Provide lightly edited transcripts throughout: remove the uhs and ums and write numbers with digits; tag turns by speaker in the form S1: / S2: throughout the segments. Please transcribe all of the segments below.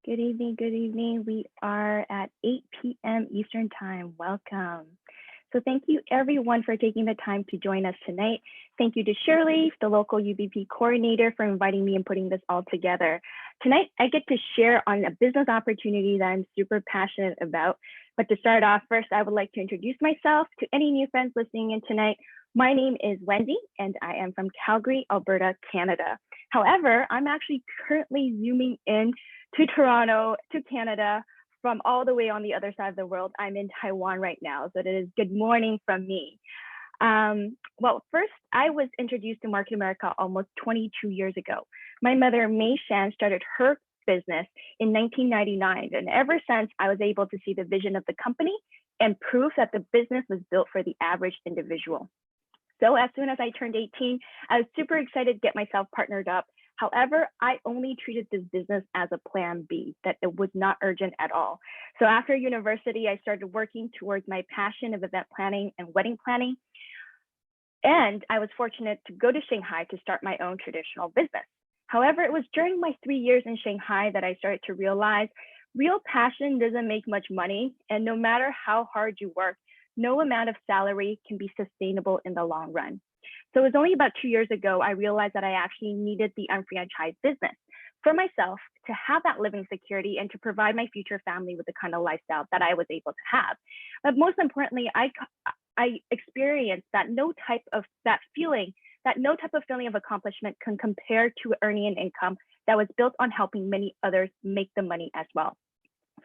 S1: Good evening. Good evening. We are at 8 p.m. Eastern Time. Welcome. So thank you everyone for taking the time to join us tonight. Thank you to Shirley, the local UBP coordinator, for inviting me and putting this all together. Tonight, I get to share on a business opportunity that I'm super passionate about. But to start off, first, I would like to introduce myself to any new friends listening in tonight. My name is Wendy, and I am from Calgary, Alberta, Canada. However, I'm actually currently zooming in to Toronto, to Canada, from all the way on the other side of the world. I'm in Taiwan right now, so it is good morning from me. Well, first, I was introduced to Market America almost 22 years ago. My mother, Mei Shan, started her business in 1999, and ever since, I was able to see the vision of the company and proof that the business was built for the average individual. So as soon as I turned 18, I was super excited to get myself partnered up. However, I only treated this business as a plan B, that it was not urgent at all. So after university, I started working towards my passion of event planning and wedding planning. And I was fortunate to go to Shanghai to start my own traditional business. However, it was during my 3 years in Shanghai that I started to realize real passion doesn't make much money. And no matter how hard you work, no amount of salary can be sustainable in the long run. So it was only about 2 years ago, I realized that I actually needed the unfranchised business for myself to have that living security and to provide my future family with the kind of lifestyle that I was able to have. But most importantly, I experienced that no type of feeling of accomplishment can compare to earning an income that was built on helping many others make the money as well.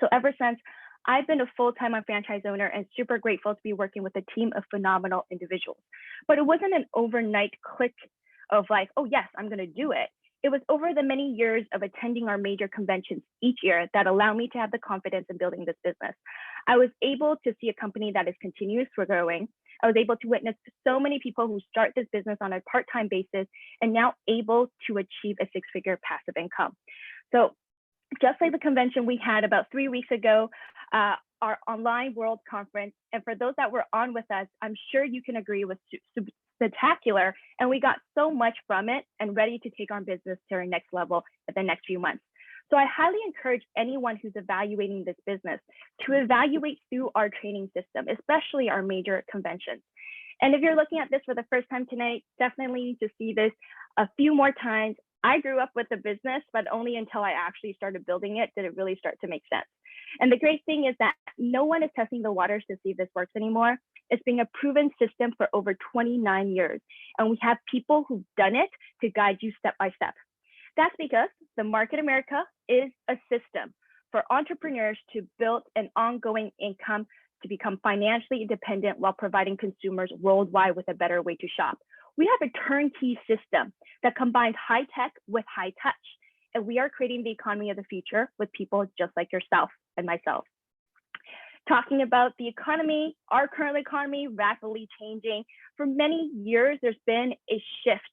S1: So ever since, I've been a full-time franchise owner and super grateful to be working with a team of phenomenal individuals. But it wasn't an overnight click of like, oh yes, I'm going to do it. It was over the many years of attending our major conventions each year that allowed me to have the confidence in building this business. I was able to see a company that is continuously growing. I was able to witness so many people who start this business on a part-time basis and now able to achieve a six-figure passive income. So just like the convention we had about 3 weeks ago, our online world conference, and for those that were on with us, I'm sure you can agree, was spectacular, and we got so much from it and ready to take our business to our next level in the next few months. So I highly encourage anyone who's evaluating this business to evaluate through our training system, especially our major conventions. And if you're looking at this for the first time tonight, definitely need to see this a few more times. I grew up with the business, but only until I actually started building it did it really start to make sense. And the great thing is that no one is testing the waters to see if this works anymore. It's been a proven system for over 29 years, and we have people who've done it to guide you step by step. That's because the Market America is a system for entrepreneurs to build an ongoing income to become financially independent while providing consumers worldwide with a better way to shop. We have a turnkey system that combines high tech with high touch, and we are creating the economy of the future with people just like yourself and myself. Talking about the economy, our current economy rapidly changing. For many years, there's been a shift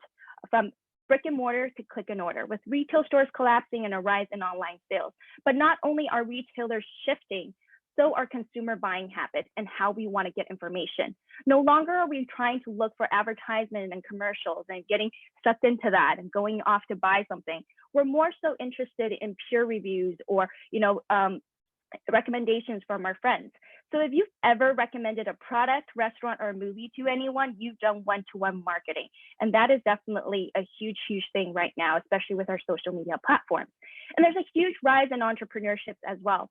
S1: from brick and mortar to click and order, with retail stores collapsing and a rise in online sales. But not only are retailers shifting, so are consumer buying habits and how we want to get information. No longer are we trying to look for advertisements and commercials and getting sucked into that and going off to buy something. We're more so interested in peer reviews or, recommendations from our friends. So if you've ever recommended a product, restaurant, or a movie to anyone, you've done one-to-one marketing. And that is definitely a huge, huge thing right now, especially with our social media platforms. And there's a huge rise in entrepreneurship as well,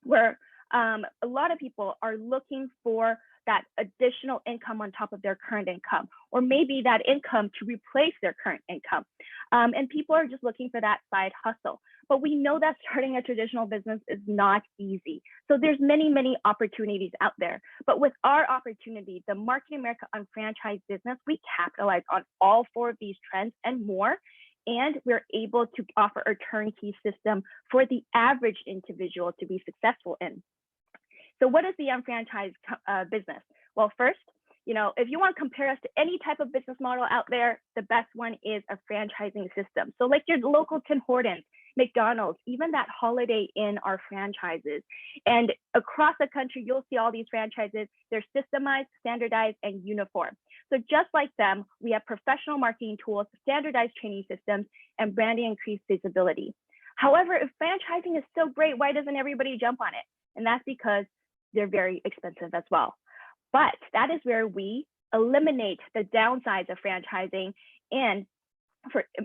S1: where a lot of people are looking for that additional income on top of their current income, or maybe that income to replace their current income. And people are just looking for that side hustle. But we know that starting a traditional business is not easy. So there's many, many opportunities out there. But with our opportunity, the Market America Unfranchised business, we capitalize on all four of these trends and more. And we're able to offer a turnkey system for the average individual to be successful in. So what is the unfranchised business? Well, first, if you want to compare us to any type of business model out there, the best one is a franchising system. So like your local Tim Hortons, McDonald's, even that Holiday Inn are franchises. And across the country, you'll see all these franchises. They're systemized, standardized, and uniform. So just like them, we have professional marketing tools, standardized training systems, and branding increased visibility. However, if franchising is so great, why doesn't everybody jump on it? And that's because they're very expensive as well. But that is where we eliminate the downsides of franchising and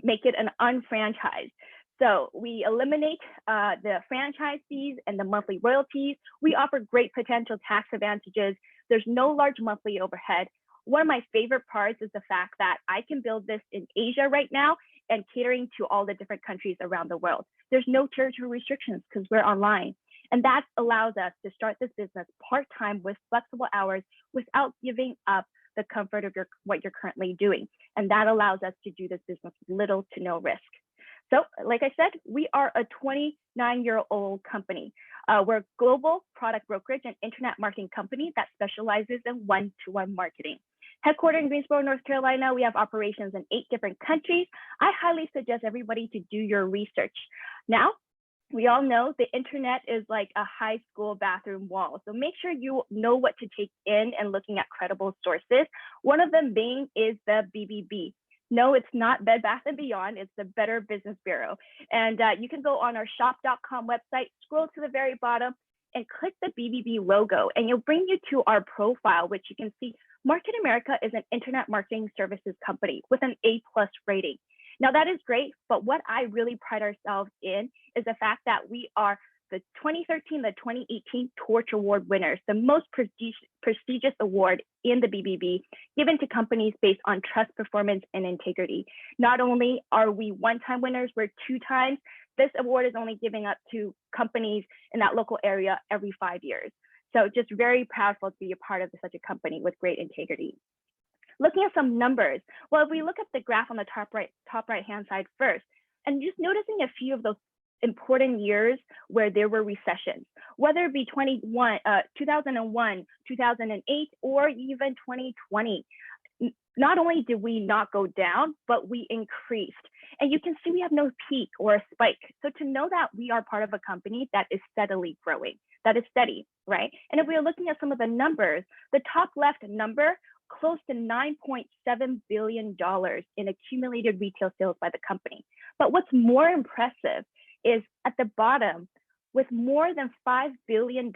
S1: make it an unfranchised. So we eliminate the franchise fees and the monthly royalties. We offer great potential tax advantages. There's no large monthly overhead. One of my favorite parts is the fact that I can build this in Asia right now and catering to all the different countries around the world. There's no territory restrictions because we're online. And that allows us to start this business part-time with flexible hours without giving up the comfort of what you're currently doing. And that allows us to do this business with little to no risk. So like I said, we are a 29-year-old company. We're a global product brokerage and internet marketing company that specializes in one-to-one marketing. Headquartered in Greensboro, North Carolina, we have operations in 8 different countries. I highly suggest everybody to do your research. Now, we all know the internet is like a high school bathroom wall. So make sure you know what to take in and looking at credible sources. One of them being is the BBB. No, it's not Bed Bath & Beyond, it's the Better Business Bureau. And you can go on our shop.com website, scroll to the very bottom and click the BBB logo and you'll bring you to our profile, which you can see Market America is an internet marketing services company with an A+ rating. Now that is great, but what I really pride ourselves in is the fact that we are the 2013, the 2018 Torch Award winners, the most prestigious award in the BBB, given to companies based on trust, performance, and integrity. Not only are we one-time winners, we're 2 times. This award is only giving up to companies in that local area every 5 years. So just very proudful to be a part of such a company with great integrity. Looking at some numbers, well, if we look at the graph on the top right-hand side first, and just noticing a few of those important years where there were recessions, whether it be 2001, 2008, or even 2020. Not only did we not go down, but we increased. And you can see we have no peak or a spike. So to know that we are part of a company that is steadily growing, that is steady, right? And if we are looking at some of the numbers, the top left number, close to $9.7 billion in accumulated retail sales by the company. But what's more impressive is at the bottom, with more than $5 billion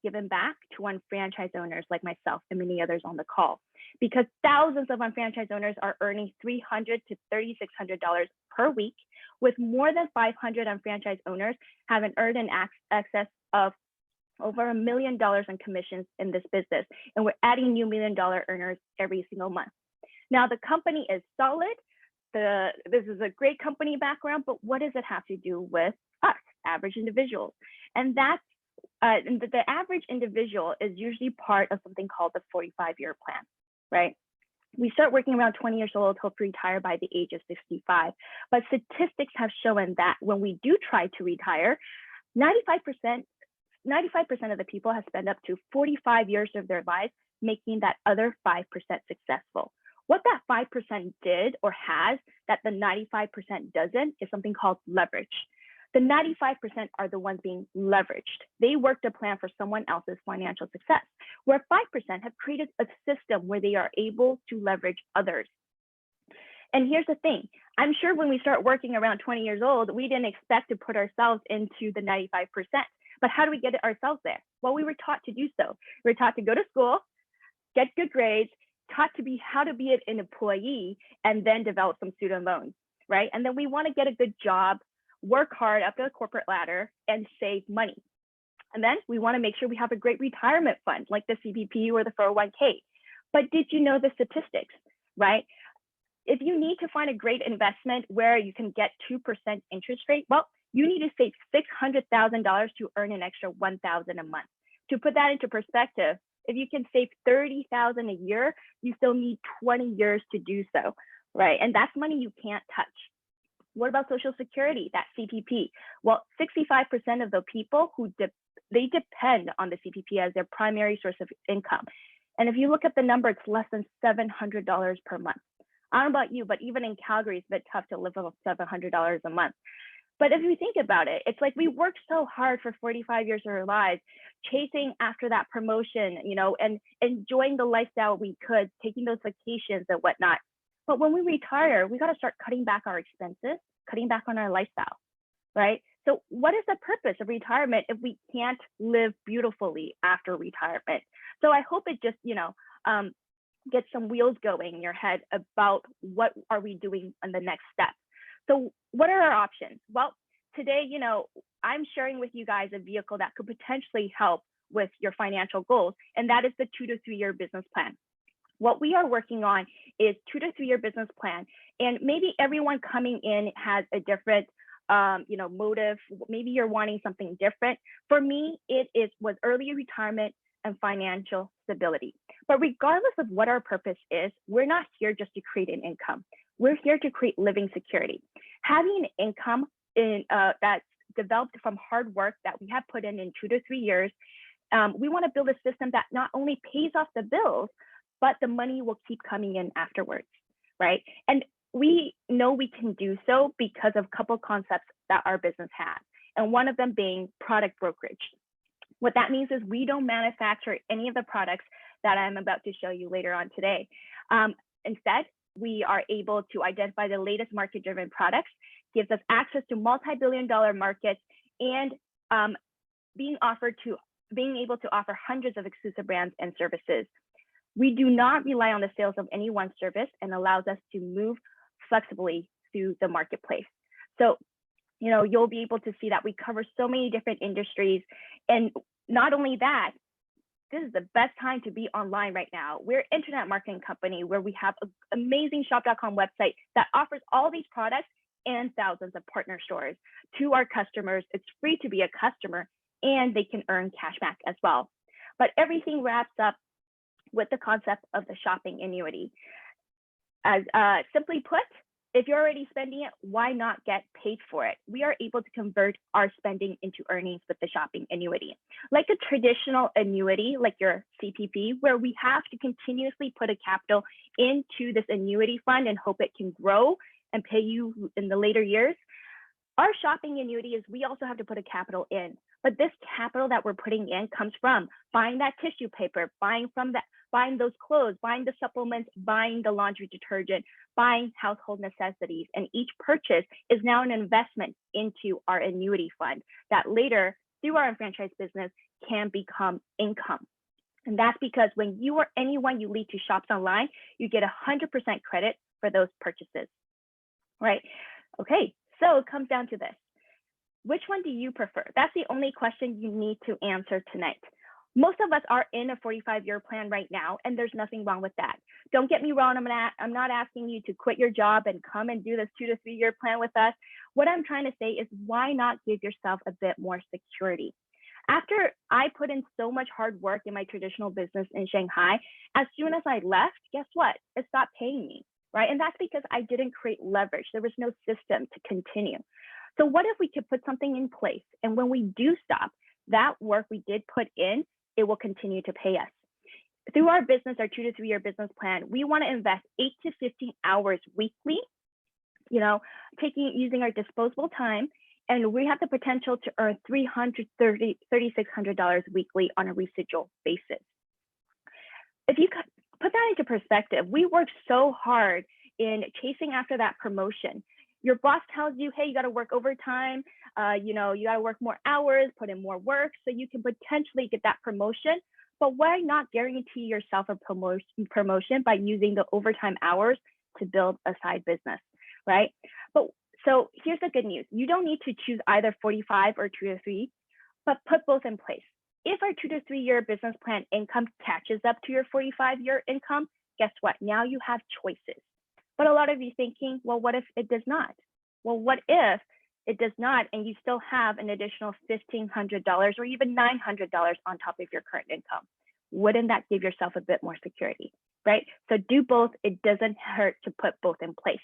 S1: given back to unfranchised owners like myself and many others on the call, because thousands of unfranchised owners are earning $300 to $3,600 per week, with more than 500 unfranchised owners having earned an excess of over $1 million in commissions in this business. And we're adding new $1 million earners every single month. Now, the company is solid. This is a great company background, but what does it have to do with us, average individuals? And that's the average individual is usually part of something called the 45-year plan, right? We start working around 20 years old, hope to retire by the age of 65. But statistics have shown that when we do try to retire, 95% of the people have spent up to 45 years of their lives making that other 5% successful. What that 5% did or has that the 95% doesn't is something called leverage. The 95% are the ones being leveraged. They worked a plan for someone else's financial success, where 5% have created a system where they are able to leverage others. And here's the thing, I'm sure when we start working around 20 years old, we didn't expect to put ourselves into the 95%. But how do we get ourselves there? Well, we were taught to do so. We were taught to go to school, get good grades, taught to be how to be an employee, and then develop some student loans, right? And then we want to get a good job, work hard up the corporate ladder, and save money. And then we want to make sure we have a great retirement fund, like the CPP or the 401k. But did you know the statistics, right? If you need to find a great investment where you can get 2% interest rate, well, you need to save $600,000 to earn an extra $1,000 a month. To put that into perspective, if you can save $30,000 a year, you still need 20 years to do so, right? And that's money you can't touch. What about Social Security, that CPP? Well, 65% of the people who they depend on the CPP as their primary source of income. And if you look at the number, it's less than $700 per month. I don't know about you, but even in Calgary, it's a bit tough to live off $700 a month. But if you think about it, it's like we worked so hard for 45 years of our lives, chasing after that promotion, you know, and enjoying the lifestyle we could, taking those vacations and whatnot. But when we retire, we got to start cutting back our expenses, cutting back on our lifestyle, right? So what is the purpose of retirement if we can't live beautifully after retirement? So I hope it just, get some wheels going in your head about what are we doing on the next step. So what are our options? Well, today, I'm sharing with you guys a vehicle that could potentially help with your financial goals, and that is the 2 to 3 year business plan. What we are working on is 2 to 3 year business plan, and maybe everyone coming in has a different motive. Maybe you're wanting something different. For me, was early retirement and financial stability. But regardless of what our purpose is, we're not here just to create an income. We're here to create living security. Having an income that's developed from hard work that we have put in 2 to 3 years, we want to build a system that not only pays off the bills, but the money will keep coming in afterwards, right? And we know we can do so because of a couple of concepts that our business has, and one of them being product brokerage. What that means is we don't manufacture any of the products that I'm about to show you later on today. Instead, we are able to identify the latest market-driven products, gives us access to multi-billion-dollar markets, and being able to offer hundreds of exclusive brands and services. We do not rely on the sales of any one service, and allows us to move flexibly through the marketplace. So, you'll be able to see that we cover so many different industries. And not only that, this is the best time to be online right now. We're an internet marketing company where we have an amazing shop.com website that offers all these products and thousands of partner stores to our customers. It's free to be a customer, and they can earn cash back as well. But everything wraps up with the concept of the shopping annuity. As simply put, if you're already spending it, why not get paid for it? We are able to convert our spending into earnings with the shopping annuity. Like a traditional annuity, like your CPP, where we have to continuously put a capital into this annuity fund and hope it can grow and pay you in the later years. Our shopping annuity is we also have to put a capital in, but this capital that we're putting in comes from buying that tissue paper, buying those clothes, buying the supplements, buying the laundry detergent, buying household necessities. And each purchase is now an investment into our annuity fund that later, through our UnFranchise business, can become income. And that's because when you or anyone you lead to shops online, you get 100% credit for those purchases, right? Okay, so it comes down to this. Which one do you prefer? That's the only question you need to answer tonight. Most of us are in a 45-year plan right now, and there's nothing wrong with that. Don't get me wrong, I'm not asking you to quit your job and come and do this 2 to 3 year plan with us. What I'm trying to say is, why not give yourself a bit more security? After I put in so much hard work in my traditional business in Shanghai, as soon as I left, guess what? It stopped paying me, right? And that's because I didn't create leverage. There was no system to continue. So what if we could put something in place, and when we do stop, that work we did put in, it will continue to pay us. Through our business, our 2 to 3 year business plan, we want to invest 8 to 15 hours weekly, using our disposable time, and we have the potential to earn $3,600 weekly on a residual basis. If you put that into perspective, we worked so hard in chasing after that promotion. Your boss tells you, hey, you got to work overtime, you got to work more hours, put in more work so you can potentially get that promotion. But why not guarantee yourself a promotion by using the overtime hours to build a side business, right? So here's the good news. You don't need to choose either 45 or 2 to 3, but put both in place. If our 2 to 3 year business plan income catches up to your 45-year income, guess what? Now you have choices. But a lot of you thinking, well, what if it does not? Well, what if it does not, and you still have an additional $1,500 or even $900 on top of your current income? Wouldn't that give yourself a bit more security, right? So do both. It doesn't hurt to put both in place.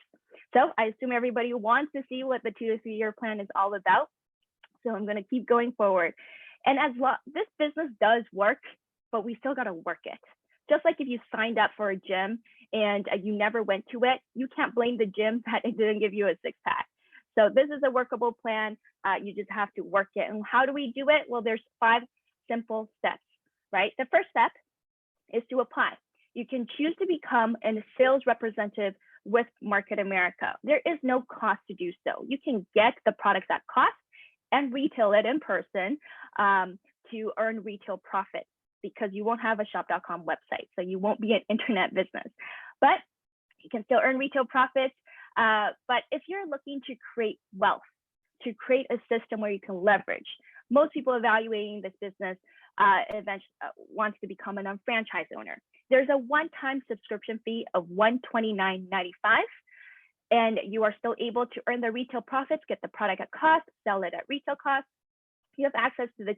S1: So I assume everybody wants to see what the 2 to 3 year plan is all about. So I'm going to keep going forward. And this business does work, but we still got to work it. Just like if you signed up for a gym and you never went to it, you can't blame the gym that it didn't give you a six-pack. So this is a workable plan. You just have to work it. And how do we do it? Well, there's 5 simple steps, right? The first step is to apply. You can choose to become a sales representative with Market America. There is no cost to do so. You can get the products at cost, and retail it in person to earn retail profits, because you won't have a shop.com website, so you won't be an internet business, but you can still earn retail profits. But if you're looking to create wealth, to create a system where you can leverage, most people evaluating this business eventually wants to become an UnFranchise owner. There's a one-time subscription fee of $129.95, and you are still able to earn the retail profits, get the product at cost, sell it at retail cost. You have access to the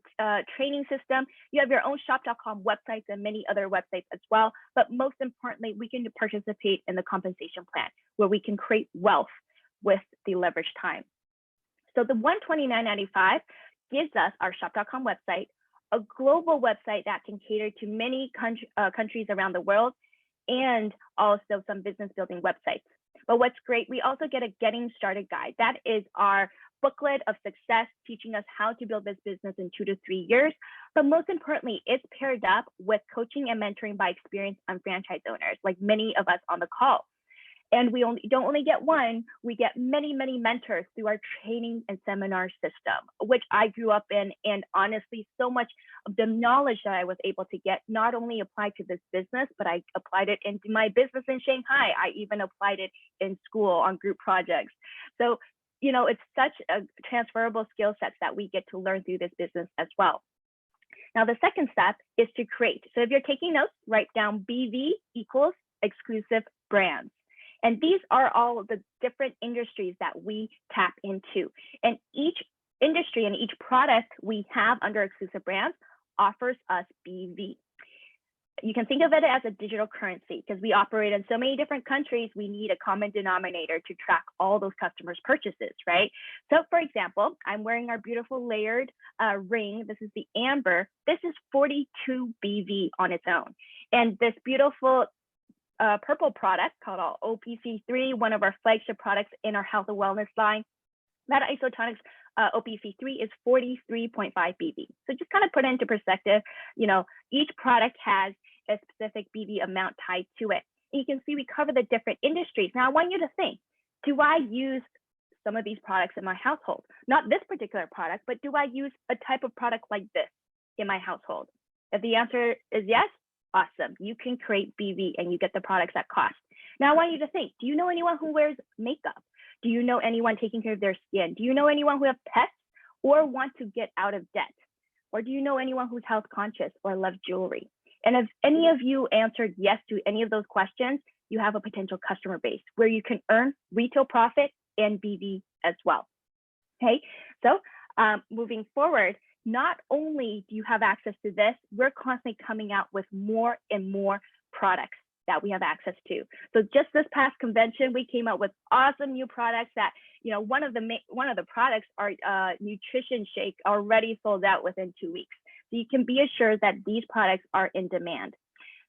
S1: training system. You have your own shop.com websites and many other websites as well. But most importantly, we can participate in the compensation plan where we can create wealth with the leverage time. So the $129.95 gives us our shop.com website, a global website that can cater to many countries around the world, and also some business building websites. But what's great, we also get a getting started guide. That is our booklet of success, teaching us how to build this business in 2 to 3 years. But most importantly, it's paired up with coaching and mentoring by experienced UnFranchise owners, like many of us on the call. And we don't only get one, we get many, many mentors through our training and seminar system, which I grew up in. And honestly, so much of the knowledge that I was able to get not only applied to this business, but I applied it into my business in Shanghai. I even applied it in school on group projects. So, you know, it's such a transferable skill sets that we get to learn through this business as well. Now, the second step is to create. So if you're taking notes, write down BV equals exclusive brands. And these are all the different industries that we tap into. And each industry and each product we have under exclusive brands offers us BV. You can think of it as a digital currency, because we operate in so many different countries, we need a common denominator to track all those customers' purchases, right? So for example, I'm wearing our beautiful layered ring. This is the amber. This is 42 BV on its own. And this beautiful purple product called OPC3, one of our flagship products in our health and wellness line, that isotonics OPC3 is 43.5 BV. So just kind of put it into perspective, you know, each product has a specific BV amount tied to it. And you can see we cover the different industries. Now I want you to think, do I use some of these products in my household? Not this particular product, but do I use a type of product like this in my household? If the answer is yes, awesome. You can create BV and you get the products at cost. Now I want you to think, do you know anyone who wears makeup? Do you know anyone taking care of their skin? Do you know anyone who have pets or want to get out of debt? Or do you know anyone who's health conscious or loves jewelry? And if any of you answered yes to any of those questions, you have a potential customer base where you can earn retail profit and BV as well. Okay, so moving forward, not only do you have access to this, we're constantly coming out with more and more products that we have access to. So just this past convention, we came out with awesome new products that, you know, one of the products, our nutrition shake, already sold out within 2 weeks. So you can be assured that these products are in demand.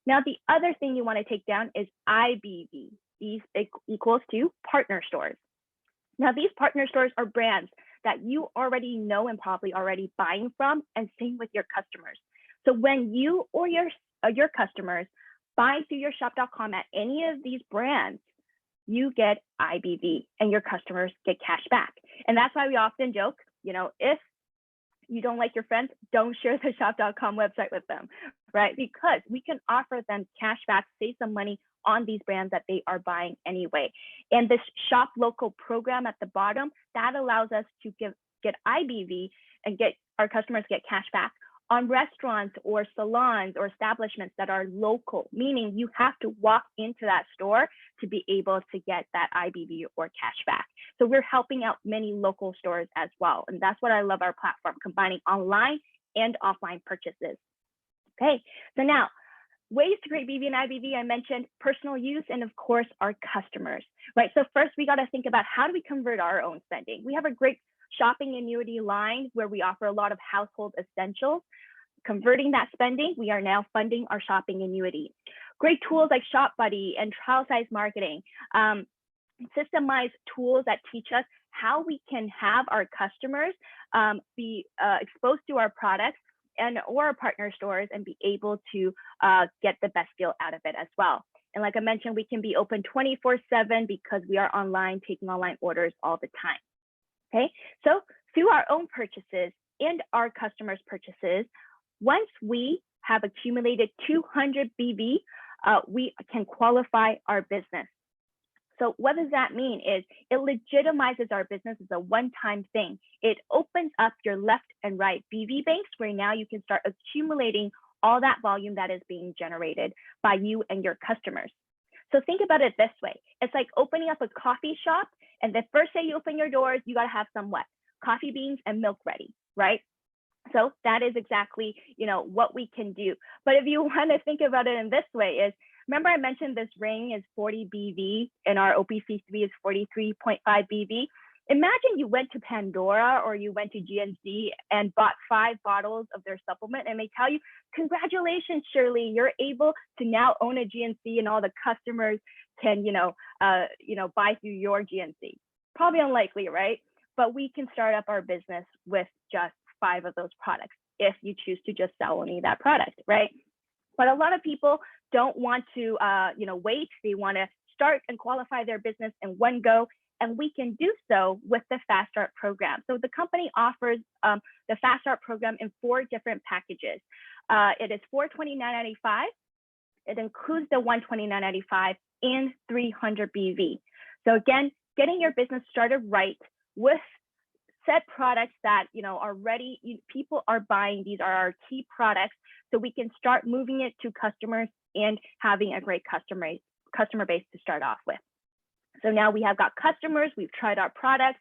S1: Now, the other thing you want to take down is IBV. These equals to partner stores. Now, these partner stores are brands that you already know and probably already buying from, and same with your customers. So when you or your customers buy through your shop.com at any of these brands, you get IBV and your customers get cash back. And that's why we often joke, you know, if you don't like your friends, don't share the shop.com website with them, right? Because we can offer them cash back, save some money on these brands that they are buying anyway. And this shop local program at the bottom, that allows us to get IBV and get our customers get cash back on restaurants or salons or establishments that are local, meaning you have to walk into that store to be able to get that IBV or cash back. So we're helping out many local stores as well. And that's what I love our platform, combining online and offline purchases. Okay, so now ways to create BV and IBV, I mentioned personal use and of course our customers, right? So first we got to think about how do we convert our own spending? We have a great shopping annuity line where we offer a lot of household essentials. Converting that spending, we are now funding our shopping annuity. Great tools like Shop Buddy and trial size marketing, systemized tools that teach us how we can have our customers be exposed to our products and or our partner stores and be able to get the best deal out of it as well. And like I mentioned, we can be open 24/7 because we are online, taking online orders all the time. Okay, so through our own purchases and our customers' purchases, once we have accumulated 200 BV, we can qualify our business. So what does that mean is it legitimizes our business as a one-time thing. It opens up your left and right BV banks where now you can start accumulating all that volume that is being generated by you and your customers. So think about it this way. It's like opening up a coffee shop, and the first day you open your doors, you got to have some what? Coffee beans and milk ready, right? So that is exactly, what we can do. But if you want to think about it in this way is, remember I mentioned this ring is 40 BV and our OPC3 is 43.5 BV. Imagine you went to Pandora or you went to GNC and bought 5 bottles of their supplement and they tell you, congratulations, Shirley, you're able to now own a GNC and all the customers can, buy through your GNC. Probably unlikely, right? But we can start up our business with just 5 of those products if you choose to just sell only that product, right? But a lot of people don't want to, wait. They want to start and qualify their business in one go, and we can do so with the Fast Start program. So the company offers the Fast Start program in 4 different packages. It is $429.95. It includes the $129.95 and 300 BV. So again, getting your business started right with set products that are ready, people are buying. These are our key products, so we can start moving it to customers and having a great customer base to start off with. So now we have got customers, we've tried our products,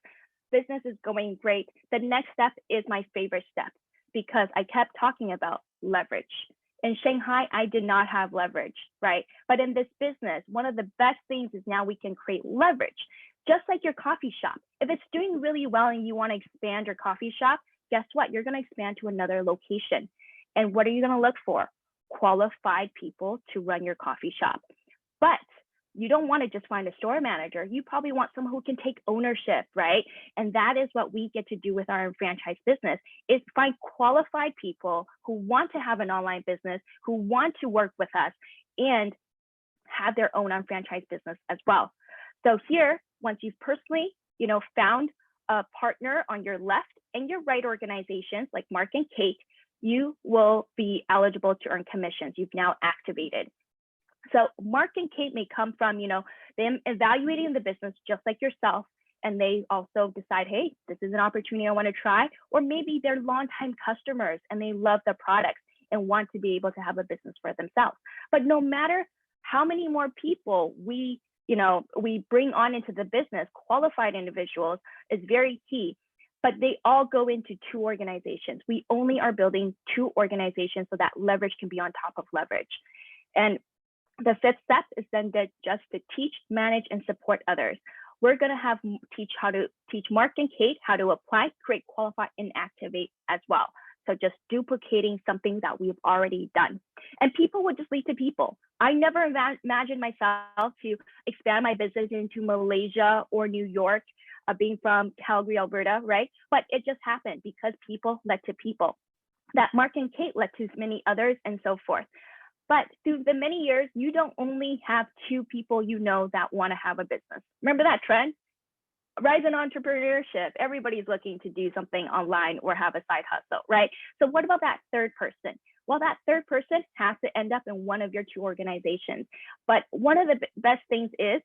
S1: business is going great. The next step is my favorite step because I kept talking about leverage. In Shanghai, I did not have leverage, right? But in this business, one of the best things is now we can create leverage. Just like your coffee shop. If it's doing really well and you want to expand your coffee shop, guess what? You're going to expand to another location. And what are you going to look for? Qualified people to run your coffee shop. But you don't want to just find a store manager. You probably want someone who can take ownership, right? And that is what we get to do with our franchise business, is find qualified people who want to have an online business, who want to work with us and have their own franchise business as well. So here, once you've personally, found a partner on your left and your right organizations like Mark and Kate, you will be eligible to earn commissions. You've now activated. So Mark and Kate may come from, them evaluating the business just like yourself, and they also decide, hey, this is an opportunity I want to try, or maybe they're longtime customers and they love the products and want to be able to have a business for themselves. But no matter how many more people we bring on into the business, qualified individuals is very key, but they all go into 2 organizations. We only are building 2 organizations so that leverage can be on top of leverage. And the 5th step is then just to teach, manage, and support others. We're going to teach Mark and Kate how to apply, create, qualify, and activate as well. So just duplicating something that we've already done. And people would just lead to people. I never imagined myself to expand my business into Malaysia or New York, being from Calgary, Alberta, right? But it just happened because people led to people. That Mark and Kate led to many others and so forth. But through the many years, you don't only have 2 people that want to have a business. Remember that trend? Rise in entrepreneurship. Everybody's looking to do something online or have a side hustle, right? So what about that 3rd person? Well, that 3rd person has to end up in one of your 2 organizations. But one of the best things is,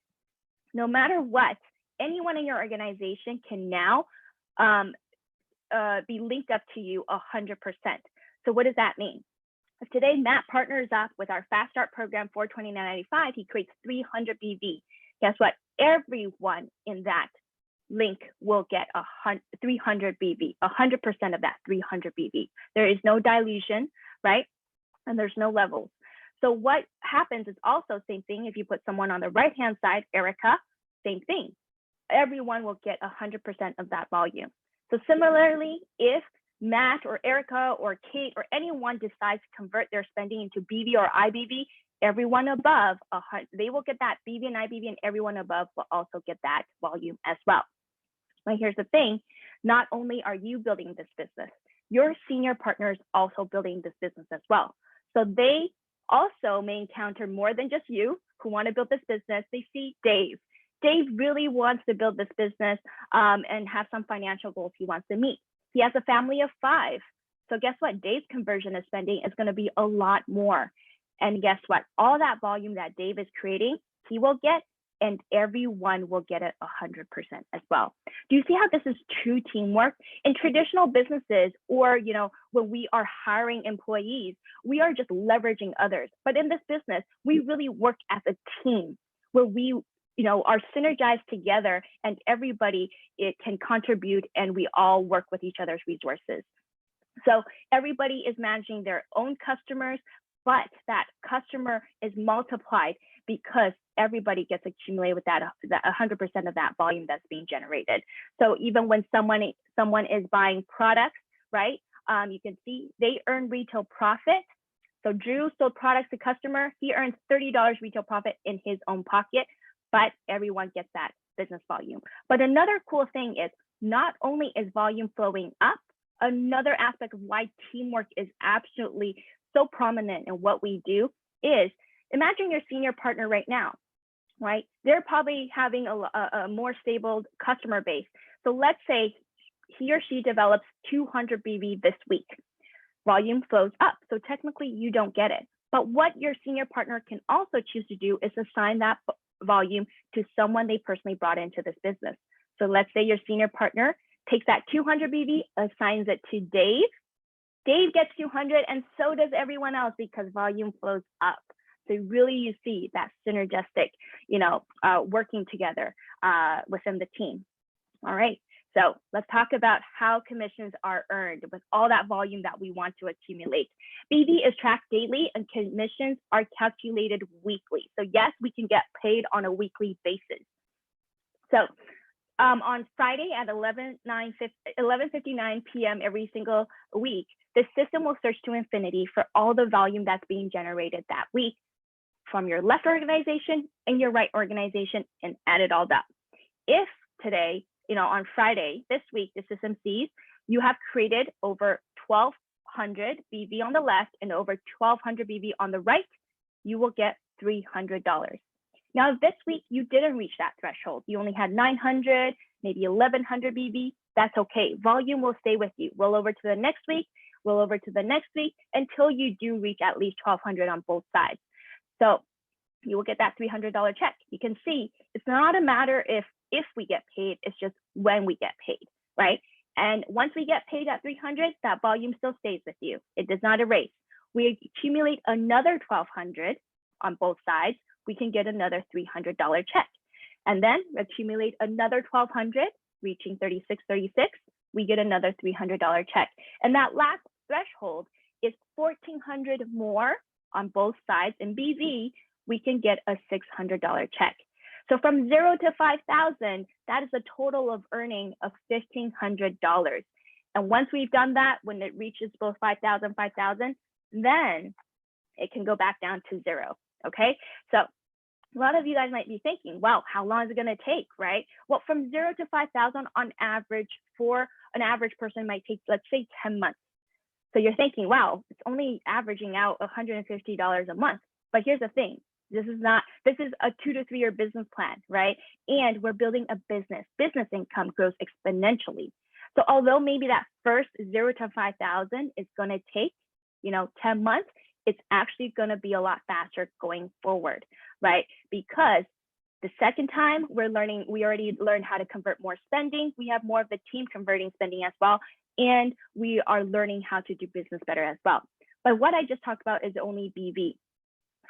S1: no matter what, anyone in your organization can now be linked up to you 100%. So what does that mean? If today Matt partners up with our Fast Start program for $29.95, he creates 300 BV. Guess what? Everyone in that link will get 300 BV, 100% of that 300 BV. There is no dilution, right? And there's no levels. So what happens is also same thing. If you put someone on the right-hand side, Erica, same thing. Everyone will get 100% of that volume. So similarly, if Matt or Erica or Kate or anyone decides to convert their spending into BV or IBV, everyone above, they will get that BV and IBV, and everyone above will also get that volume as well. Now, here's the thing. Not only are you building this business, your senior partners also building this business as well. So they also may encounter more than just you who want to build this business. They see Dave. Dave really wants to build this business and have some financial goals he wants to meet. He has a family of 5. So guess what? Dave's conversion of spending is going to be a lot more. And guess what? All that volume that Dave is creating, he will get, and everyone will get it 100% as well. Do you see how this is true teamwork? In traditional businesses, or when we are hiring employees, we are just leveraging others. But in this business, we really work as a team where we are synergized together, and everybody can contribute, and we all work with each other's resources. So everybody is managing their own customers, but that customer is multiplied because everybody gets accumulated with that 100% of that volume that's being generated. So even when someone is buying products, right? You can see they earn retail profit. So Drew sold products to customer. He earns $30 retail profit in his own pocket, but everyone gets that business volume. But another cool thing is not only is volume flowing up, another aspect of why teamwork is absolutely so prominent in what we do is, imagine your senior partner right now, right? They're probably having a more stable customer base. So let's say he or she develops 200 BV this week. Volume flows up. So technically you don't get it. But what your senior partner can also choose to do is assign that volume to someone they personally brought into this business. So let's say your senior partner takes that 200 BV, assigns it to Dave. Dave gets 200, and so does everyone else because volume flows up. So really you see that synergistic, working together within the team. All right, so let's talk about how commissions are earned with all that volume that we want to accumulate. BV is tracked daily and commissions are calculated weekly. So yes, we can get paid on a weekly basis. So on Friday at 11:59 p.m. every single week, the system will search to infinity for all the volume that's being generated that week from your left organization and your right organization and add it all up. If today, on Friday, this week, the system sees you have created over 1,200 BV on the left and over 1,200 BV on the right, you will get $300. Now, if this week you didn't reach that threshold, you only had 900, maybe 1,100 BV, that's okay. Volume will stay with you. Roll over to the next week, roll over to the next week until you do reach at least 1,200 on both sides. So you will get that $300 check. You can see it's not a matter if we get paid, it's just when we get paid, right? And once we get paid at 300, that volume still stays with you. It does not erase. We accumulate another 1,200 on both sides, we can get another $300 check. And then accumulate another 1,200, reaching 3636, we get another $300 check. And that last threshold is 1,400 more on both sides. In BV, we can get a $600 check. So from 0 to 5,000, that is a total of earning of $1,500. And once we've done that, when it reaches both 5,000, then it can go back down to 0. Okay, so a lot of you guys might be thinking, wow, how long is it going to take, right? Well, from 0 to 5,000 on average, for an average person might take, let's say, 10 months. So you're thinking, wow, it's only averaging out $150 a month. But here's the thing. This is a 2 to 3 year business plan, right? And we're building a business. Business income grows exponentially. So although maybe that first 0 to 5,000 is going to take, 10 months, it's actually going to be a lot faster going forward, right? Because the second time we already learned how to convert more spending. We have more of the team converting spending as well. And we are learning how to do business better as well. But what I just talked about is only BV.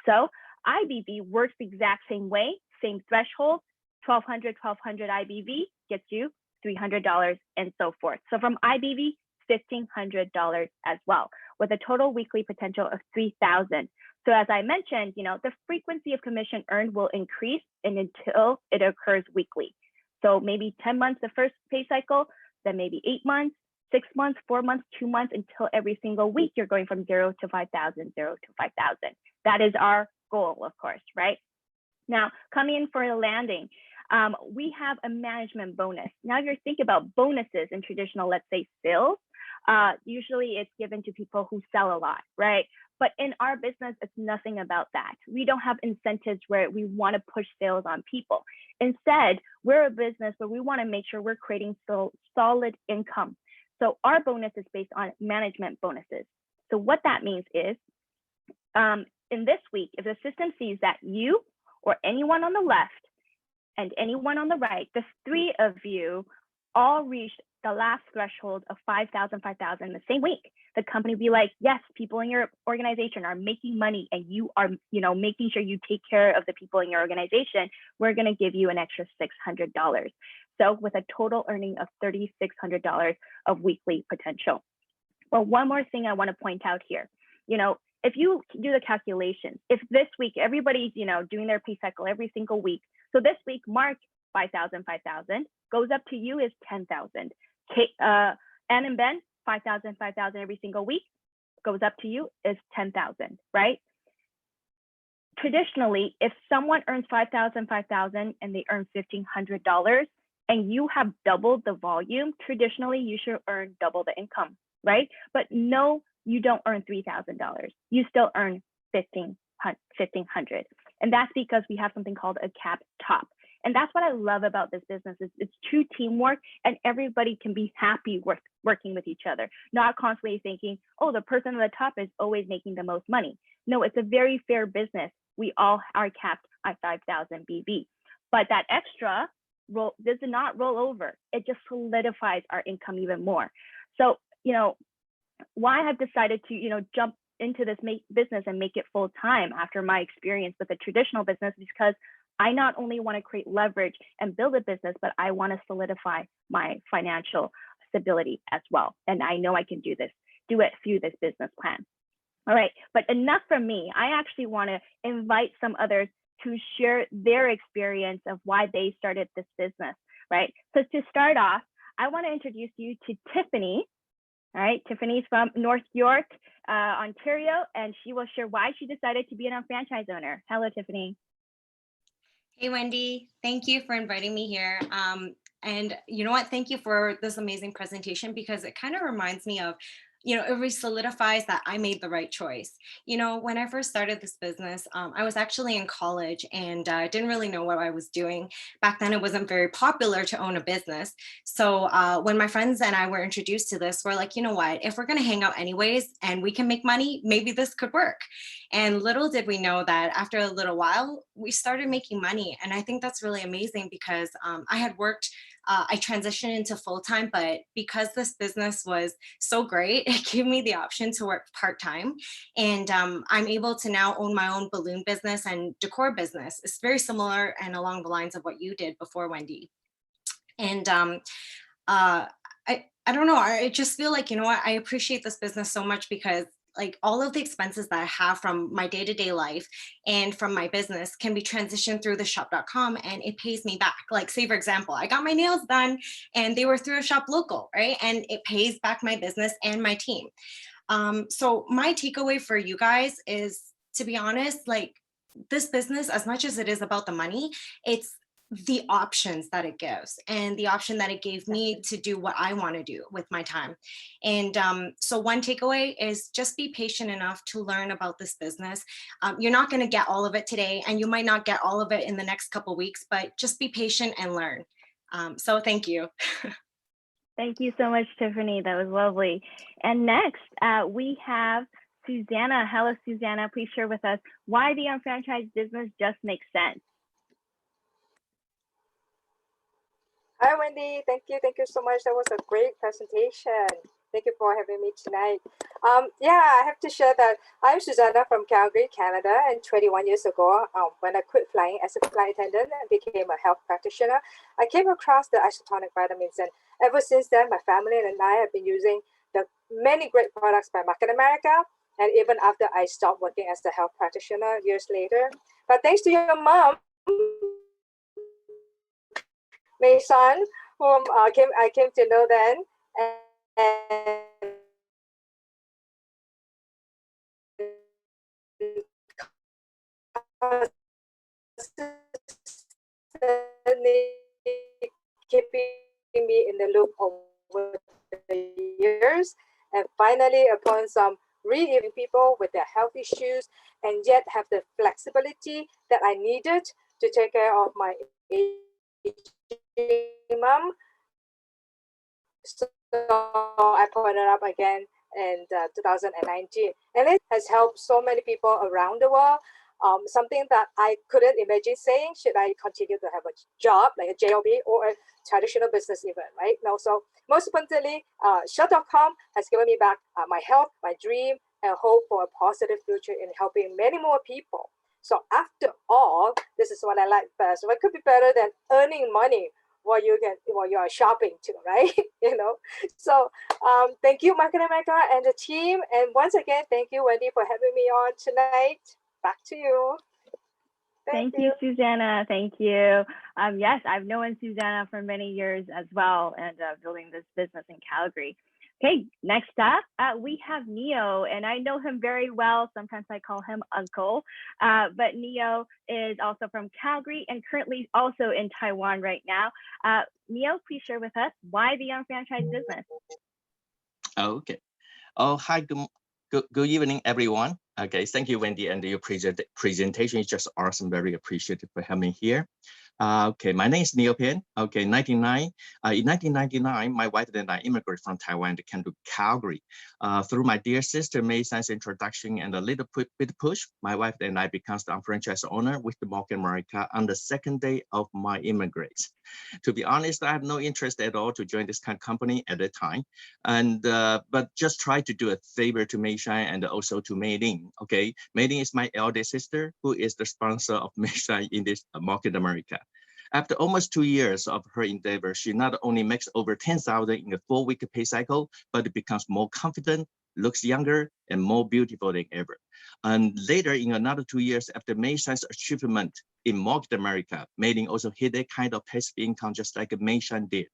S1: So IBV works the exact same way, same threshold, 1,200 IBV gets you $300 and so forth. So from IBV, $1,500 as well, with a total weekly potential of 3,000. So as I mentioned, the frequency of commission earned will increase until it occurs weekly. So maybe 10 months the first pay cycle, then maybe 8 months, 6 months, 4 months, 2 months, until every single week you're going from 0 to 5,000, 0 to 5,000. That is our goal, of course, right? Now, coming in for a landing, we have a management bonus. Now, if you're thinking about bonuses in traditional, let's say, sales, Usually it's given to people who sell a lot, right? But in our business, it's nothing about that. We don't have incentives where we want to push sales on people. Instead, we're a business where we want to make sure we're creating solid income. So our bonus is based on management bonuses. So what that means is, in this week, if the system sees that you or anyone on the left and anyone on the right, the three of you all reached the last threshold of 5,000 in the same week, the company will be like, yes, people in your organization are making money and you are, making sure you take care of the people in your organization. We're going to give you an extra $600. So with a total earning of $3,600 of weekly potential. Well, one more thing I want to point out here, if you do the calculations, if this week everybody's, doing their pay cycle every single week. So this week, Mark, 5,000, goes up to you is 10,000. Ann and Ben, 5,000 every single week, goes up to you is 10,000, right? Traditionally, if someone earns 5,000, and they earn $1,500 and you have doubled the volume, traditionally you should earn double the income, right? But no, you don't earn $3,000. You still earn $1,500. And that's because we have something called a cap top. And that's what I love about this business is it's true teamwork and everybody can be happy working with each other, not constantly thinking, oh, the person at the top is always making the most money. No, it's a very fair business. We all are capped at 5,000 BB. But that extra does not roll over. It just solidifies our income even more. So, why I've decided to, jump into this business and make it full time after my experience with the traditional business, because I not only want to create leverage and build a business, but I want to solidify my financial stability as well. And I know I can do it through this business plan. All right, but enough from me. I actually want to invite some others to share their experience of why they started this business, right? So to start off, I want to introduce you to Tiffany. All right, Tiffany's from North York, Ontario, and she will share why she decided to be an UnFranchise owner. Hello, Tiffany.
S2: Hey, Wendy, thank you for inviting me here. And you know what? Thank you for this amazing presentation because it kind of reminds me of, it solidifies that I made the right choice. When I first started this business, I was actually in college and I didn't really know what I was doing. Back then, it wasn't very popular to own a business. So when my friends and I were introduced to this, we're like, you know what, if we're going to hang out anyways and we can make money, maybe this could work. And little did we know that after a little while, we started making money. And I think that's really amazing because I had worked I transitioned into full-time, but because this business was so great, it gave me the option to work part-time. And I'm able to now own my own balloon business and decor business. It's very similar and along the lines of what you did before, Wendy. And I don't know, I just feel like, I appreciate this business so much because like all of the expenses that I have from my day-to-day life and from my business can be transitioned through the shop.com and it pays me back. Like say, for example, I got my nails done and they were through a shop local, right? And it pays back my business and my team. So my takeaway for you guys is, to be honest, like this business, as much as it is about the money, it's the options that it gives and the option that it gave me to do what I want to do with my time. And so one takeaway is just be patient enough to learn about this business. You're not going to get all of it today and you might not get all of it in the next couple of weeks, but just be patient and learn. So thank you.
S1: Thank you so much, Tiffany. That was lovely. And next, we have Susanna. Hello, Susanna. Please share with us why the UnFranchise business just makes sense.
S3: Hi, Wendy. Thank you so much. That was a great presentation. Thank you for having me tonight. I have to share that I'm Susanna from Calgary, Canada, and 21 years ago, when I quit flying as a flight attendant and became a health practitioner, I came across the isotonic vitamins, and ever since then, my family and I have been using the many great products by Market America, and even after I stopped working as a health practitioner years later. But thanks to your mom, my son, whom I came to know then, and keeping me in the loop over the years. And finally, upon some re-giving people with their health issues and yet have the flexibility that I needed to take care of my aging mom. So I put it up again in 2019. And it has helped so many people around the world. Something that I couldn't imagine saying, should I continue to have a job, like a job or a traditional business even, right? No, so most importantly, Shell.com has given me back my health, my dream, and hope for a positive future in helping many more people. So after all, this is what I like best. What could be better than earning money while you are shopping too, right? So thank you, Market America and the team, and once again, thank you, Wendy, for having me on tonight. Back to you.
S1: Thank you, Susanna. Thank you. Yes, I've known Susanna for many years as well, and building this business in Calgary. Okay, next up, we have Neo, and I know him very well. Sometimes I call him Uncle, but Neo is also from Calgary and currently also in Taiwan right now. Neo, please share with us why the UnFranchise business.
S4: Okay. Oh, hi. Good evening, everyone. Okay, thank you, Wendy, and your presentation is just awesome. Very appreciative for having me here. Okay, my name is Neil Pien. Okay, in 1999, my wife and I immigrated from Taiwan to came to Calgary. Through my dear sister May San's introduction and a little bit push, my wife and I became the franchise owner with the Market America on the second day of my immigrants. To be honest, I have no interest at all to join this kind of company at the time, and but just try to do a favor to Mei Shai and also to Mei Ling. Okay, Mei Ling is my eldest sister, who is the sponsor of Mei Shai in this Market America. After almost 2 years of her endeavor, she not only makes over 10,000 in a 4-week pay cycle, but becomes more confident, looks younger, and more beautiful than ever. And later, in another 2 years after Mei Shai's achievement in Market America, Mei Ling also hit that kind of passive income just like Mei Shai did.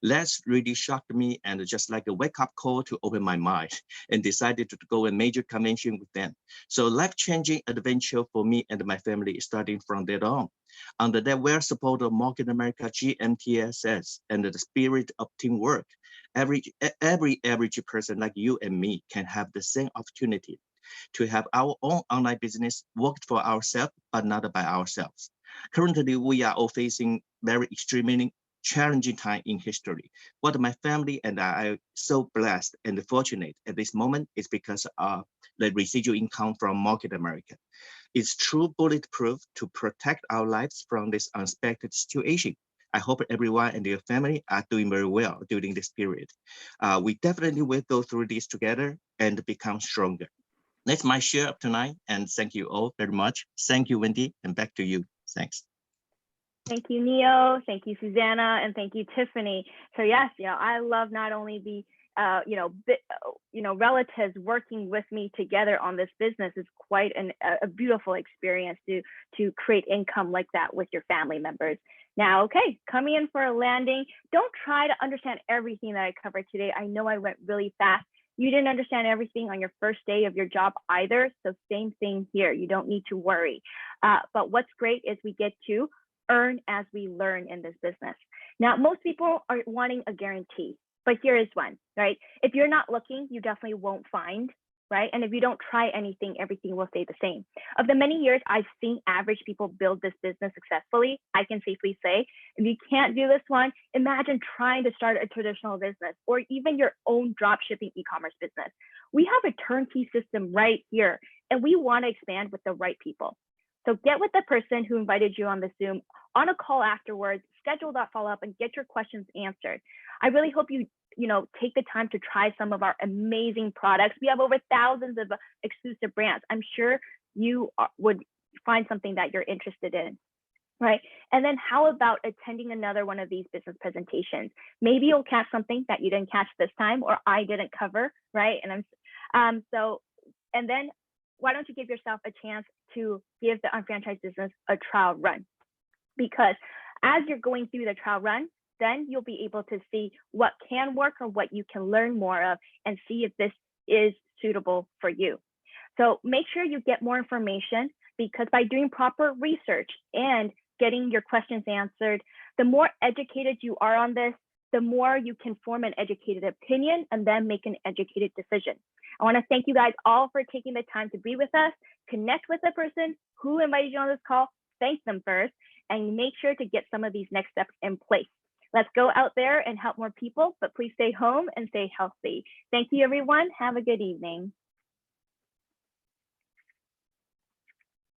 S4: That's really shocked me and just like a wake-up call to open my mind and decided to go a major convention with them. So life-changing adventure for me and my family starting from there on. Under that well support of Market America GMTSS and the spirit of teamwork, every average person like you and me can have the same opportunity to have our own online business worked for ourselves, but not by ourselves. Currently, we are all facing very extremely challenging time in history. What my family and I are so blessed and fortunate at this moment is because of the residual income from Market America. It's true bulletproof to protect our lives from this unexpected situation. I hope everyone and their family are doing very well during this period. We definitely will go through this together and become stronger. That's my share of tonight, and thank you all very much. Thank you, Wendy, and back to you. Thanks.
S1: Thank you, Neo. Thank you, Susanna, and thank you, Tiffany. So yes, I love not only the relatives working with me together on this business is quite a beautiful experience to create income like that with your family members. Now, okay, coming in for a landing. Don't try to understand everything that I covered today. I know I went really fast. You didn't understand everything on your first day of your job either. So same thing here. You don't need to worry. But what's great is we get to earn as we learn in this business. Now, most people are wanting a guarantee, but here is one, right? If you're not looking, you definitely won't find, right? And if you don't try anything, everything will stay the same. Of the many years I've seen average people build this business successfully, I can safely say, if you can't do this one, imagine trying to start a traditional business or even your own drop shipping e-commerce business. We have a turnkey system right here, and we want to expand with the right people. So get with the person who invited you on the Zoom on a call afterwards, schedule that follow-up and get your questions answered. I really hope you take the time to try some of our amazing products. We have over thousands of exclusive brands. I'm sure you would find something that you're interested in, right? And then how about attending another one of these business presentations? Maybe you'll catch something that you didn't catch this time or I didn't cover, right? And and then why don't you give yourself a chance to give the UnFranchise business a trial run? Because as you're going through the trial run, then you'll be able to see what can work or what you can learn more of and see if this is suitable for you. So make sure you get more information, because by doing proper research and getting your questions answered, the more educated you are on this, the more you can form an educated opinion and then make an educated decision. I want to thank you guys all for taking the time to be with us, connect with the person who invited you on this call, thank them first, and make sure to get some of these next steps in place. Let's go out there and help more people, but please stay home and stay healthy. Thank you, everyone. Have a good evening.